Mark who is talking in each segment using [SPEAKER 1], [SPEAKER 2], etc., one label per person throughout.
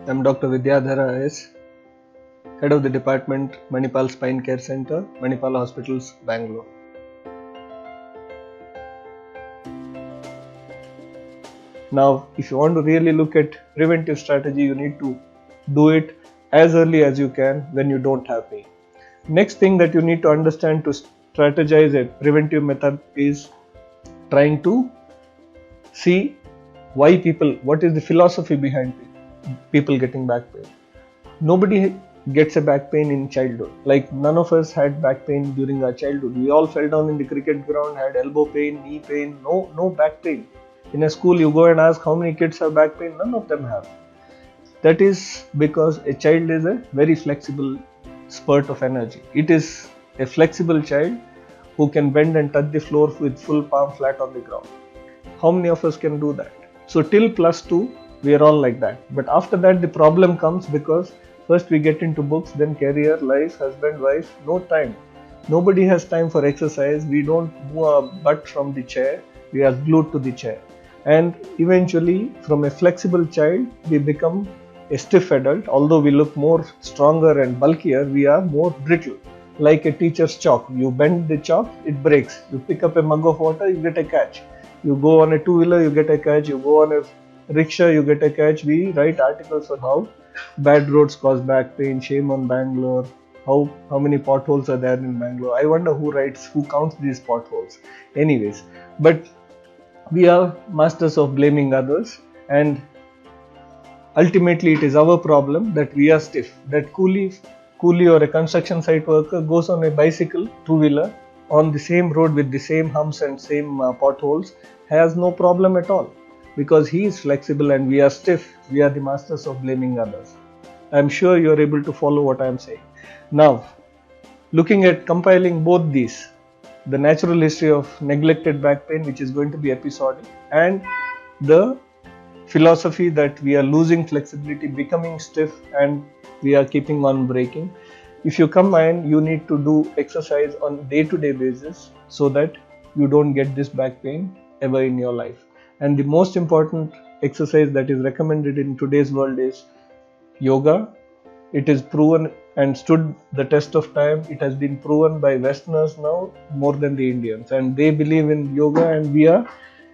[SPEAKER 1] I'm Dr. Vidyadhara S, Head of the Department, Manipal Spine Care Center, Manipal Hospitals, Bangalore. Now, if you want to really look at preventive strategy, you need to do it as early as you can when you don't have pain. Next thing that you need to understand to strategize a preventive method is trying to see what is the philosophy behind people getting back pain. Nobody gets a back pain in childhood. Like none of us had back pain during our childhood. We all fell down in the cricket ground, had elbow pain, knee pain, no back pain. In a school, you go and ask how many kids have back pain, none of them have. That is because a child is a very flexible spurt of energy. It is a flexible child who can bend and touch the floor with full palm flat on the ground. How many of us can do that? So till +2, we are all like that. But after that, the problem comes because first we get into books, then career, life, husband, wife, no time. Nobody has time for exercise. We don't move our butt from the chair. We are glued to the chair. And eventually, from a flexible child, we become a stiff adult. Although we look more stronger and bulkier, we are more brittle. Like a teacher's chalk. You bend the chalk, it breaks. You pick up a mug of water, you get a catch. You go on a two-wheeler, you get a catch. You go on a rickshaw, you get a catch. We write articles on how bad roads cause back pain, shame on Bangalore, how many potholes are there in Bangalore. I wonder who counts these potholes. Anyways, but we are masters of blaming others, and ultimately it is our problem that we are stiff. That coolie or a construction site worker goes on a bicycle, two-wheeler, on the same road with the same humps and same potholes, has no problem at all. Because he is flexible and we are stiff, we are the masters of blaming others. I am sure you are able to follow what I am saying. Now, looking at compiling both these, the natural history of neglected back pain, which is going to be episodic, and the philosophy that we are losing flexibility, becoming stiff, and we are keeping on breaking. If you combine, you need to do exercise on day-to-day basis so that you don't get this back pain ever in your life. And the most important exercise that is recommended in today's world is yoga. It is proven and stood the test of time. It has been proven by Westerners now more than the Indians, and they believe in yoga, and we are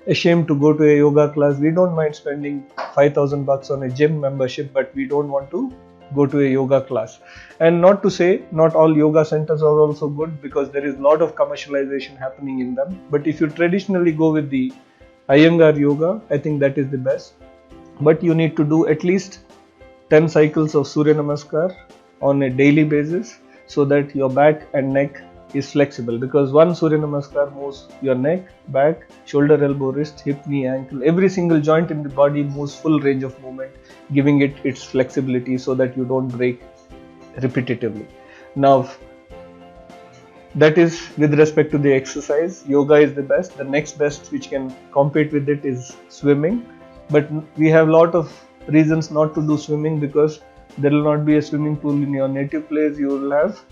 [SPEAKER 1] ashamed to go to a yoga class. We don't mind spending $5,000 on a gym membership, but we don't want to go to a yoga class. And not to say not all yoga centers are also good, because there is a lot of commercialization happening in them. But if you traditionally go with the iyengar yoga, I think that is the best. But you need to do at least 10 cycles of surya namaskar on a daily basis so that your back and neck is flexible, because one surya namaskar moves your neck, back, shoulder, elbow, wrist, hip, knee, ankle. Every single joint in the body moves full range of movement, giving it its flexibility so that you don't break repetitively. Now, that is with respect to the exercise. Yoga is the best. The next best which can compete with it is swimming. But we have a lot of reasons not to do swimming, because there will not be a swimming pool in your native place. You will have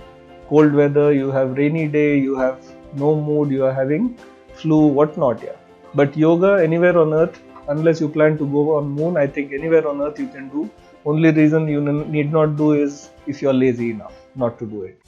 [SPEAKER 1] cold weather, you have rainy day, you have no mood, you are having flu, whatnot. Yeah. But yoga anywhere on earth, unless you plan to go on moon, I think anywhere on earth you can do. Only reason you need not do is if you are lazy enough not to do it.